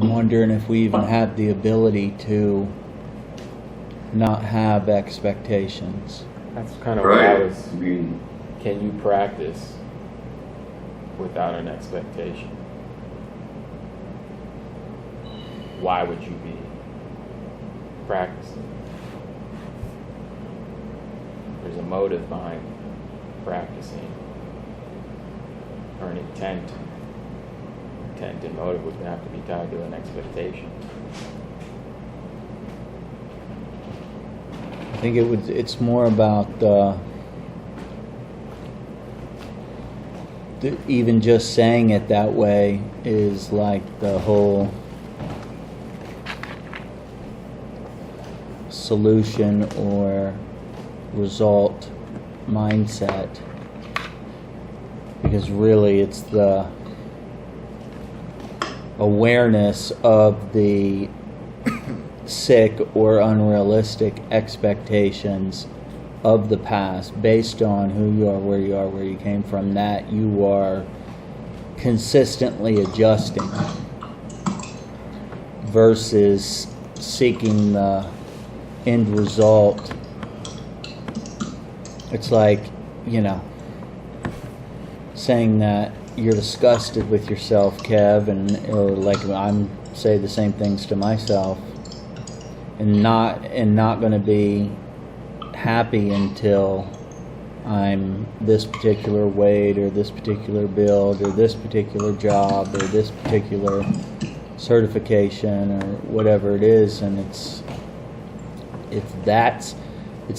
I'm wondering if we even have the ability to not have expectations. That's kind of what I was. Can you practice without an expectation? Why would you be practicing? There's a motive behind practicing, or an intent. Intent and motive would have to be tied to an expectation. I think it's more about even just saying it that way is like the whole solution or result mindset, because really it's the awareness of the sick or unrealistic expectations of the past based on who you are, where you came from, that you are consistently adjusting versus seeking the end result. It's like, saying that you're disgusted with yourself, Kev, or like I'm say the same things to myself, and not going to be happy until I'm this particular weight or this particular build or this particular job or this particular certification or whatever it is. And it's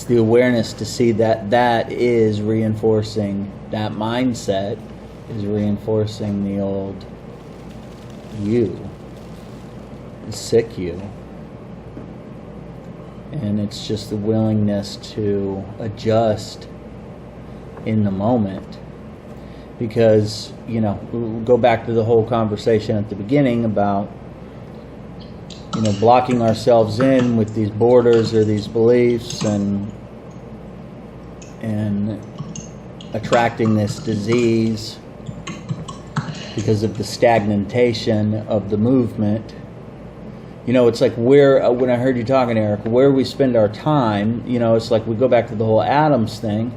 the awareness to see that is reinforcing, that mindset is reinforcing the old you, the sick you. And it's just the willingness to adjust in the moment. Because, we'll go back to the whole conversation at the beginning about, blocking ourselves in with these borders or these beliefs and attracting this disease because of the stagnation of the movement. It's like when I heard you talking, Eric, where we spend our time, it's like we go back to the whole atoms thing.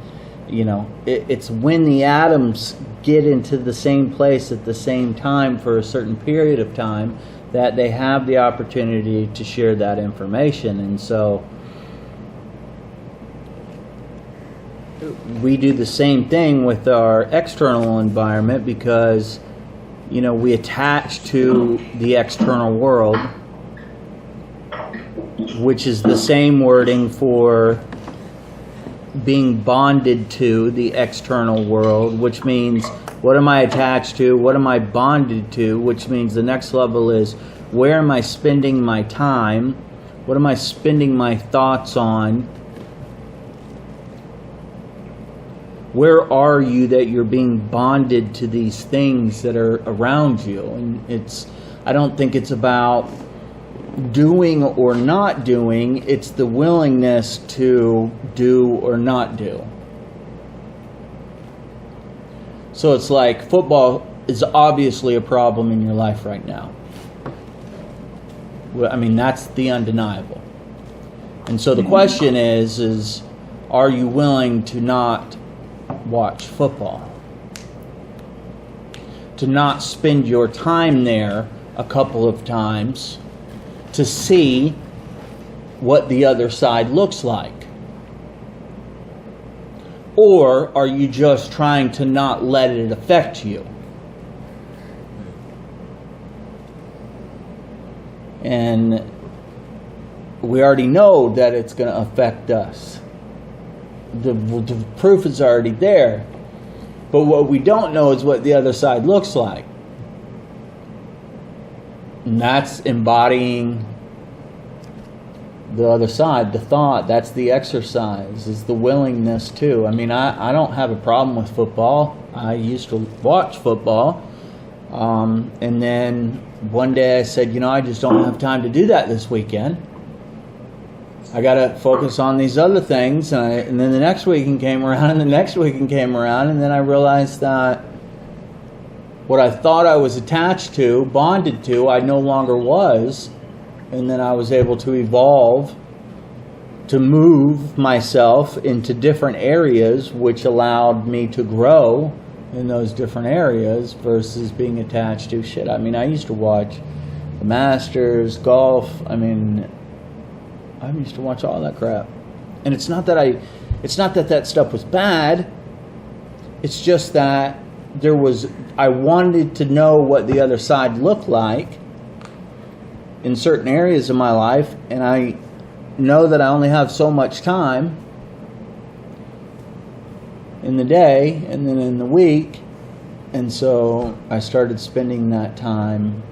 It's when the atoms get into the same place at the same time for a certain period of time that they have the opportunity to share that information. And so we do the same thing with our external environment because, we attach to the external world, which is the same wording for being bonded to the external world, which means what am I attached to? What am I bonded to? Which means the next level is where am I spending my time? What am I spending my thoughts on? Where are you that you're being bonded to these things that are around you? And I don't think it's about doing or not doing, it's the willingness to do or not do. So it's like football is obviously a problem in your life right now. I mean, that's the undeniable. And so the question is are you willing to not watch football? To not spend your time there a couple of times to see what the other side looks like? Or are you just trying to not let it affect you? And we already know that it's going to affect us. The proof is already there. But what we don't know is what the other side looks like. And that's embodying the other side, the thought. That's the exercise, is the willingness to. I mean, I don't have a problem with football. I used to watch football. And then one day I said, I just don't have time to do that this weekend. I got to focus on these other things. And then the next weekend came around, and the next weekend came around, and then I realized that what I thought I was attached to, bonded to, I no longer was. And then I was able to evolve, to move myself into different areas, which allowed me to grow in those different areas versus being attached to shit. I mean, I used to watch the Masters, golf. I mean, I used to watch all that crap. And it's not that that stuff was bad. It's just that I wanted to know what the other side looked like in certain areas of my life, and I know that I only have so much time in the day and then in the week, and so I started spending that time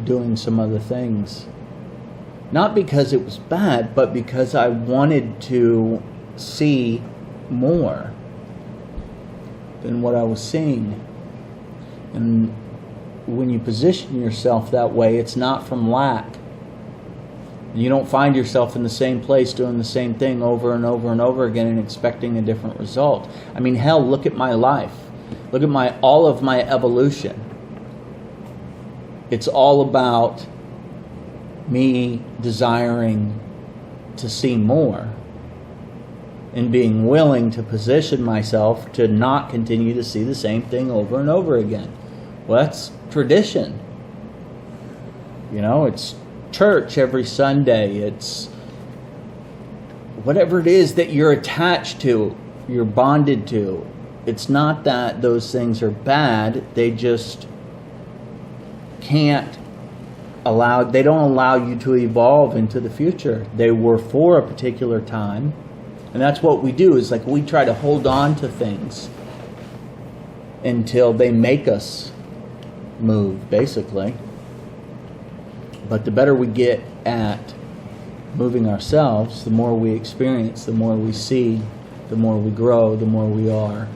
doing some other things. Not because it was bad, but because I wanted to see more than what I was seeing. And when you position yourself that way, it's not from lack. You don't find yourself in the same place doing the same thing over and over and over again and expecting a different result. I mean, hell, look at my life. Look at all of my evolution. It's all about me desiring to see more and being willing to position myself to not continue to see the same thing over and over again. Well, that's tradition. You know, it's church every Sunday. It's whatever it is that you're attached to, you're bonded to. It's not that those things are bad. They just they don't allow you to evolve into the future. They were for a particular time. And that's what we do, is like we try to hold on to things until they make us move, basically. But the better we get at moving ourselves, the more we experience, the more we see, the more we grow, the more we are.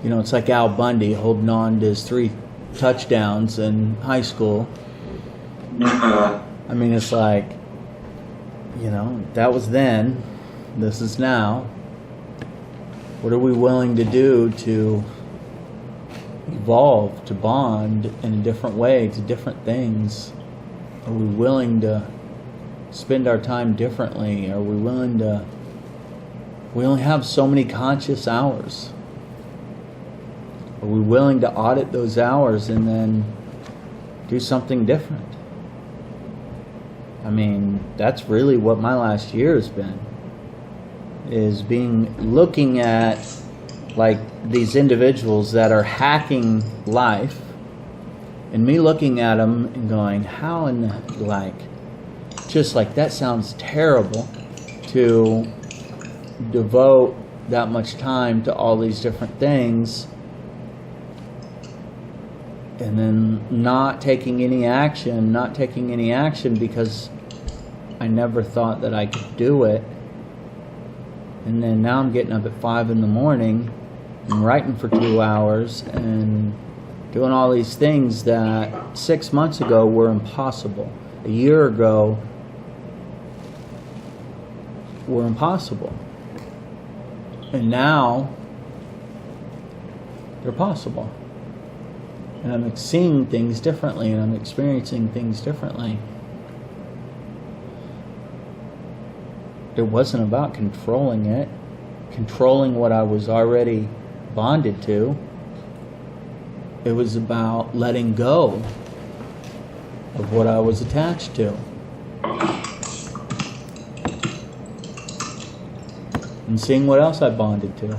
You know, it's like Al Bundy holding on to his 3 touchdowns in high school. I mean, it's like, you know, that was then, this is now. What are we willing to do to evolve, to bond in a different way to different things? Are we willing to spend our time differently? Are we willing to... We only have so many conscious hours. Are we willing to audit those hours and then do something different? I mean, that's really what my last year has been. Is looking at like these individuals that are hacking life, and me looking at them and going, how in the, like, just like, that sounds terrible to devote that much time to all these different things and then not taking any action because I never thought that I could do it. And then now I'm getting up at 5 in the morning and writing for 2 hours and doing all these things that 6 months ago were impossible. A year ago were impossible. And now they're possible. And I'm seeing things differently and I'm experiencing things differently. It wasn't about controlling it, controlling what I was already bonded to. It was about letting go of what I was attached to. And seeing what else I bonded to.